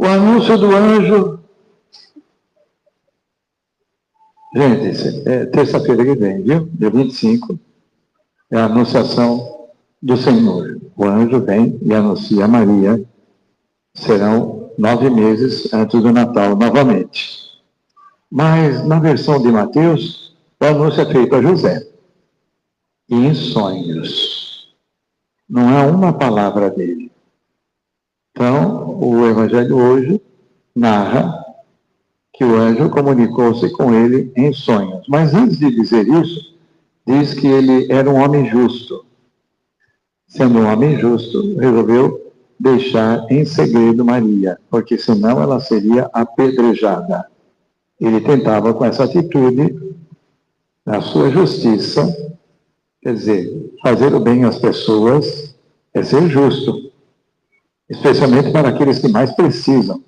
O anúncio do anjo. Gente, é terça-feira que vem, viu? Dia 25, é a anunciação do Senhor. O anjo vem e anuncia a Maria. Serão 9 meses antes do Natal novamente. Mas na versão de Mateus, o anúncio é feito a José. E em sonhos. Não há uma palavra dele. Então, o Evangelho hoje narra que o anjo comunicou-se com ele em sonhos. Mas antes de dizer isso, diz que ele era um homem justo. Sendo um homem justo, resolveu deixar em segredo Maria, porque senão ela seria apedrejada. Ele tentava, com essa atitude, na sua justiça, quer dizer, fazer o bem às pessoas é ser justo, especialmente para aqueles que mais precisam.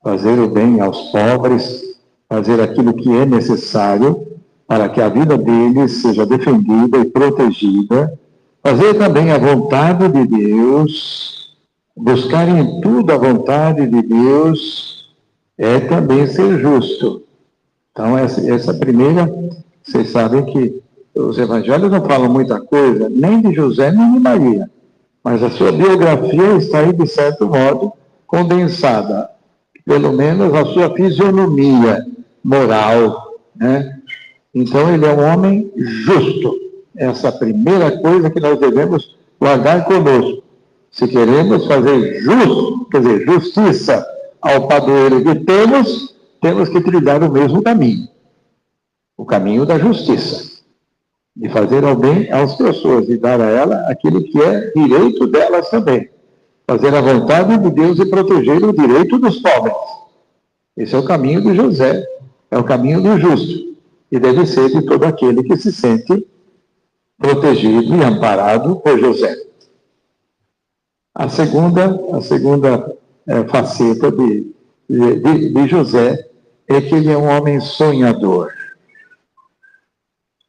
Fazer o bem aos pobres, fazer aquilo que é necessário para que a vida deles seja defendida e protegida, fazer também a vontade de Deus, buscar em tudo a vontade de Deus, é também ser justo. Então, essa primeira, vocês sabem que os evangelhos não falam muita coisa, nem de José, nem de Maria, mas a sua biografia está aí, de certo modo, condensada. Pelo menos a sua fisionomia moral, né? Então, ele é um homem justo. Essa é a primeira coisa que nós devemos guardar conosco. Se queremos fazer justo, quer dizer, justiça ao padroeiro que temos que trilhar o mesmo caminho. O caminho da justiça. De fazer ao bem às pessoas, de dar a ela aquilo que é direito delas também. Fazer a vontade de Deus e proteger o direito dos pobres. Esse é o caminho de José, é o caminho do justo, e deve ser de todo aquele que se sente protegido e amparado por José. A segunda faceta de José é que ele é um homem sonhador.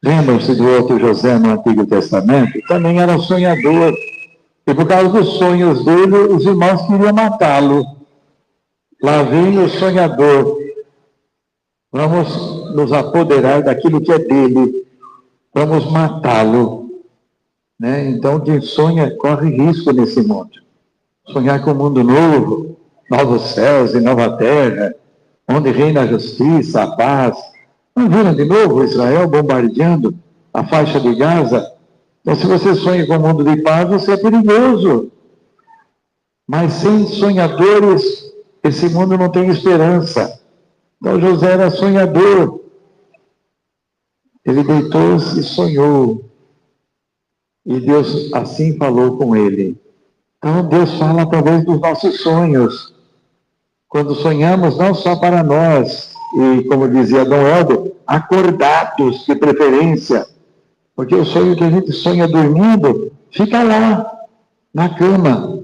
Lembram-se do outro José no Antigo Testamento? Também era sonhador. E por causa dos sonhos dele, os irmãos queriam matá-lo. Lá vem o sonhador. Vamos nos apoderar daquilo que é dele. Vamos matá-lo. Né? Então, quem sonha corre risco nesse mundo. Sonhar com um mundo novo, novos céus e nova terra, onde reina a justiça, a paz. Não viram de novo Israel bombardeando a faixa de Gaza? Então, se você sonha com um mundo de paz, você é perigoso. Mas sem sonhadores, esse mundo não tem esperança. Então, José era sonhador. Ele deitou-se e sonhou. E Deus assim falou com ele. Então, Deus fala através dos nossos sonhos. Quando sonhamos, não só para nós, e como dizia Dom Helder, acordados de preferência. Porque o sonho que a gente sonha dormindo, fica lá, na cama.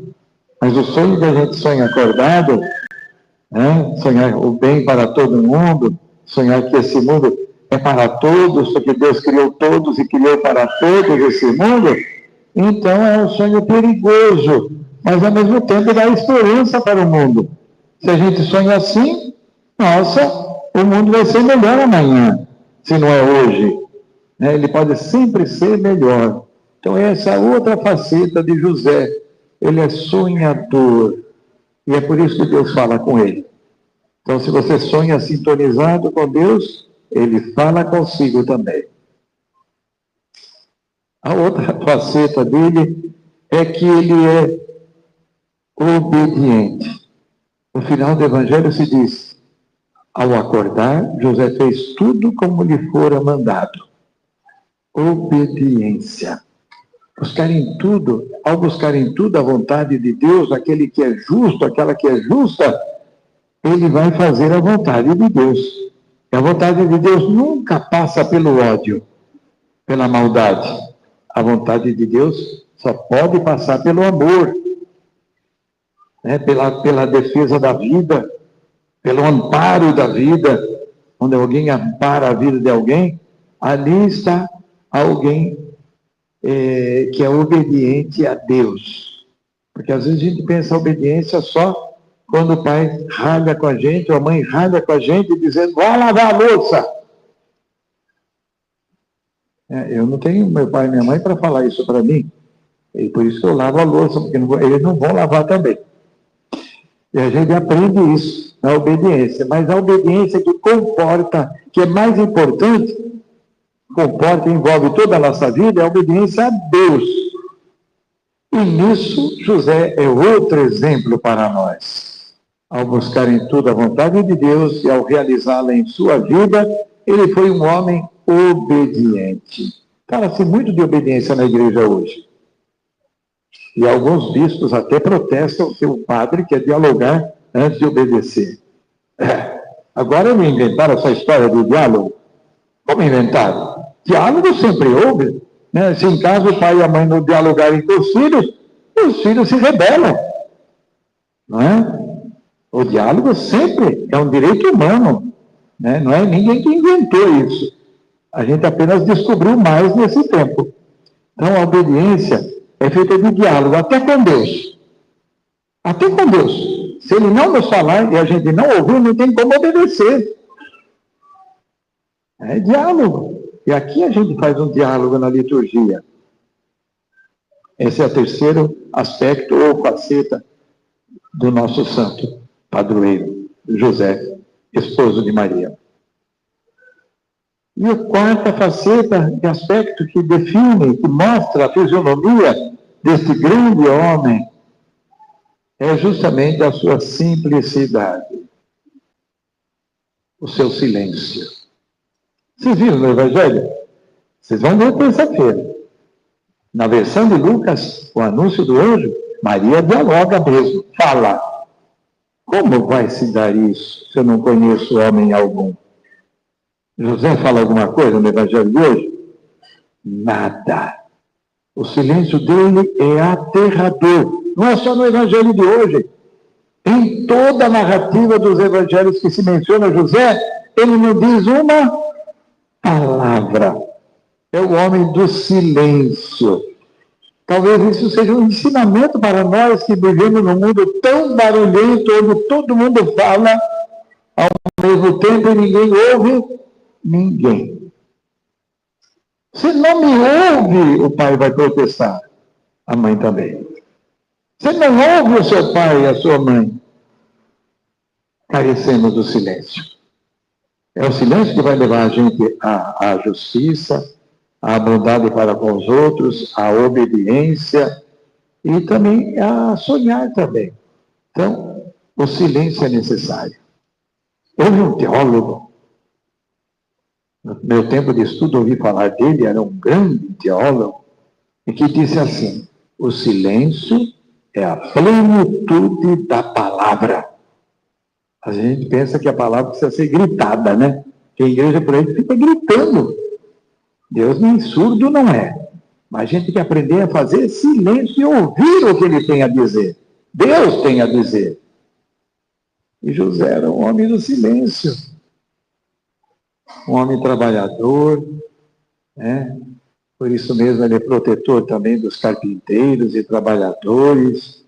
Mas o sonho que a gente sonha acordado, né? Sonhar o bem para todo mundo, sonhar que esse mundo é para todos, porque Deus criou todos e criou para todos esse mundo, então é um sonho perigoso, mas ao mesmo tempo dá esperança para o mundo. Se a gente sonha assim, nossa, o mundo vai ser melhor amanhã, se não é hoje. Né? Ele pode sempre ser melhor. Então essa é outra faceta de José. Ele é sonhador. E é por isso que Deus fala com ele. Então, se você sonha sintonizado com Deus, ele fala consigo também. A outra faceta dele é que ele é obediente. No final do Evangelho se diz, ao acordar, José fez tudo como lhe fora mandado. Obediência. Buscar em tudo, ao buscar em tudo a vontade de Deus, aquele que é justo, aquela que é justa, ele vai fazer a vontade de Deus. E a vontade de Deus nunca passa pelo ódio, pela maldade. A vontade de Deus só pode passar pelo amor, né? pela defesa da vida, pelo amparo da vida. Quando alguém ampara a vida de alguém, ali está alguém que é obediente a Deus. Porque às vezes a gente pensa a obediência só quando o pai ralha com a gente, ou a mãe ralha com a gente, dizendo, vai lavar a louça. Eu não tenho meu pai e minha mãe para falar isso para mim. E por isso que eu lavo a louça, porque eles não vão lavar também. E a gente aprende isso na obediência. Mas a obediência que comporta, que é mais importante, comporta e envolve toda a nossa vida, é a obediência a Deus. E nisso, José é outro exemplo para nós. Ao buscar em tudo a vontade de Deus e ao realizá-la em sua vida, ele foi um homem obediente. Fala-se muito de obediência na igreja hoje. E alguns bispos até protestam que o padre quer dialogar antes de obedecer. Agora me inventaram essa história de diálogo. Como inventaram? Diálogo sempre houve. Né? Se em casa o pai e a mãe não dialogarem com os filhos se rebelam. Não é? O diálogo sempre é um direito humano. Né? Não é ninguém que inventou isso. A gente apenas descobriu mais nesse tempo. Então, a obediência é feita de diálogo, até com Deus. Até com Deus. Se ele não nos falar e a gente não ouvir, não tem como obedecer. É diálogo. E aqui a gente faz um diálogo na liturgia. Esse é o terceiro aspecto ou faceta do nosso santo padroeiro, José, esposo de Maria. E a quarta faceta de aspecto que define, que mostra a fisionomia deste grande homem, é justamente a sua simplicidade, o seu silêncio. Vocês viram no Evangelho? Vocês vão ver terça-feira. Na versão de Lucas, o anúncio do anjo, Maria dialoga mesmo, fala. Como vai se dar isso se eu não conheço homem algum? José fala alguma coisa no Evangelho de hoje? Nada. O silêncio dele é aterrador. Não é só no Evangelho de hoje. Em toda a narrativa dos Evangelhos que se menciona José, ele não diz uma palavra. É o homem do silêncio. Talvez isso seja um ensinamento para nós que vivemos num mundo tão barulhento, onde todo mundo fala ao mesmo tempo e ninguém ouve ninguém. Se não me ouve, o pai vai protestar. A mãe também. Se não ouve o seu pai e a sua mãe, carecemos do silêncio. É o silêncio que vai levar a gente à justiça, à bondade para com os outros, à obediência e também a sonhar também. Então, o silêncio é necessário. Houve um teólogo, no meu tempo de estudo ouvi falar dele, era um grande teólogo, e que disse assim, o silêncio é a plenitude da palavra. A gente pensa que a palavra precisa ser gritada, né? Que a igreja por aí fica gritando. Deus nem surdo não é. Mas a gente tem que aprender a fazer silêncio e ouvir o que ele tem a dizer. Deus tem a dizer. E José era um homem do silêncio. Um homem trabalhador, né? Por isso mesmo ele é protetor também dos carpinteiros e trabalhadores.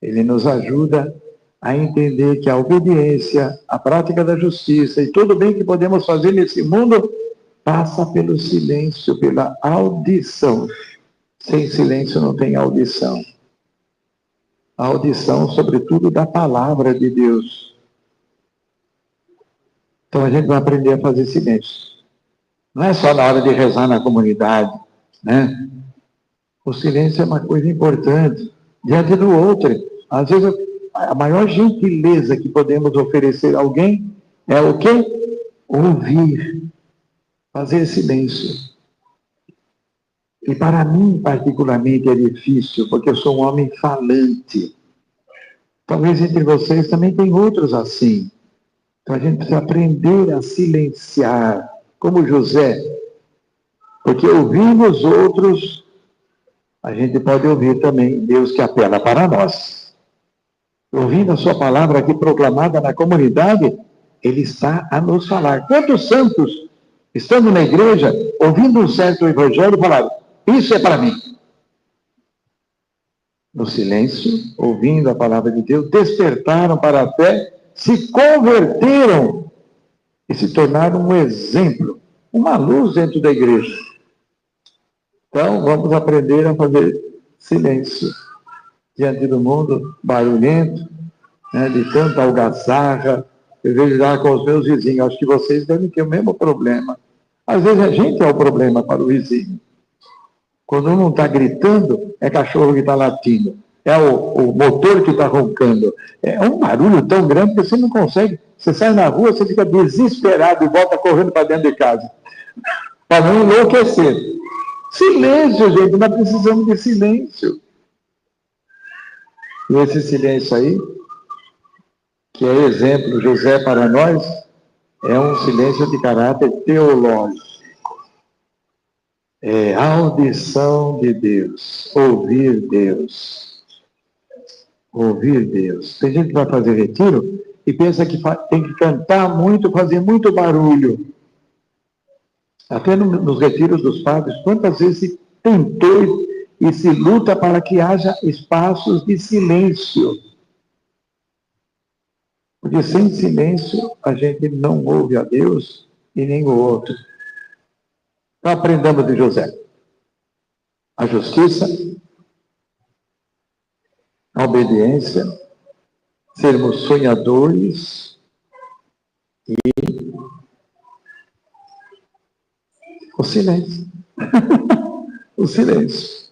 Ele nos ajuda a entender que a obediência, a prática da justiça e tudo bem que podemos fazer nesse mundo passa pelo silêncio, pela audição. Sem silêncio não tem audição. A audição, sobretudo, da palavra de Deus. Então a gente vai aprender a fazer silêncio. Não é só na hora de rezar na comunidade, né? O silêncio é uma coisa importante diante do outro. Às vezes, a maior gentileza que podemos oferecer a alguém é o quê? Ouvir. Fazer silêncio. E para mim, particularmente, é difícil, porque eu sou um homem falante. Talvez entre vocês também tem outros assim. Então a gente precisa aprender a silenciar, como José. Porque ouvindo os outros, a gente pode ouvir também Deus que apela para nós. Ouvindo a sua palavra aqui proclamada na comunidade, Ele está a nos falar. Quantos santos, estando na igreja, ouvindo um certo evangelho, falaram, isso é para mim. no silêncio, ouvindo a palavra de Deus, despertaram para a fé, se converteram e se tornaram um exemplo, uma luz dentro da igreja. Então, vamos aprender a fazer silêncio diante do mundo barulhento, né, de tanta algazarra. Eu vejo lá com os meus vizinhos, acho que vocês devem ter o mesmo problema. Às vezes a gente é o problema para o vizinho. Quando um não está gritando, é cachorro que está latindo. É o motor que está roncando. É um barulho tão grande que você não consegue. Você sai na rua, você fica desesperado e volta correndo para dentro de casa. Para não enlouquecer. Silêncio, gente, nós precisamos de silêncio. E esse silêncio aí, que é exemplo, José, para nós, é um silêncio de caráter teológico. É audição de Deus, ouvir Deus. Ouvir Deus. Tem gente que vai fazer retiro e pensa que tem que cantar muito, fazer muito barulho. Até nos retiros dos padres, quantas vezes se tentou e se luta para que haja espaços de silêncio. Porque sem silêncio a gente não ouve a Deus e nem o outro. Então aprendamos de José. A justiça, a obediência, sermos sonhadores e o silêncio. O silêncio.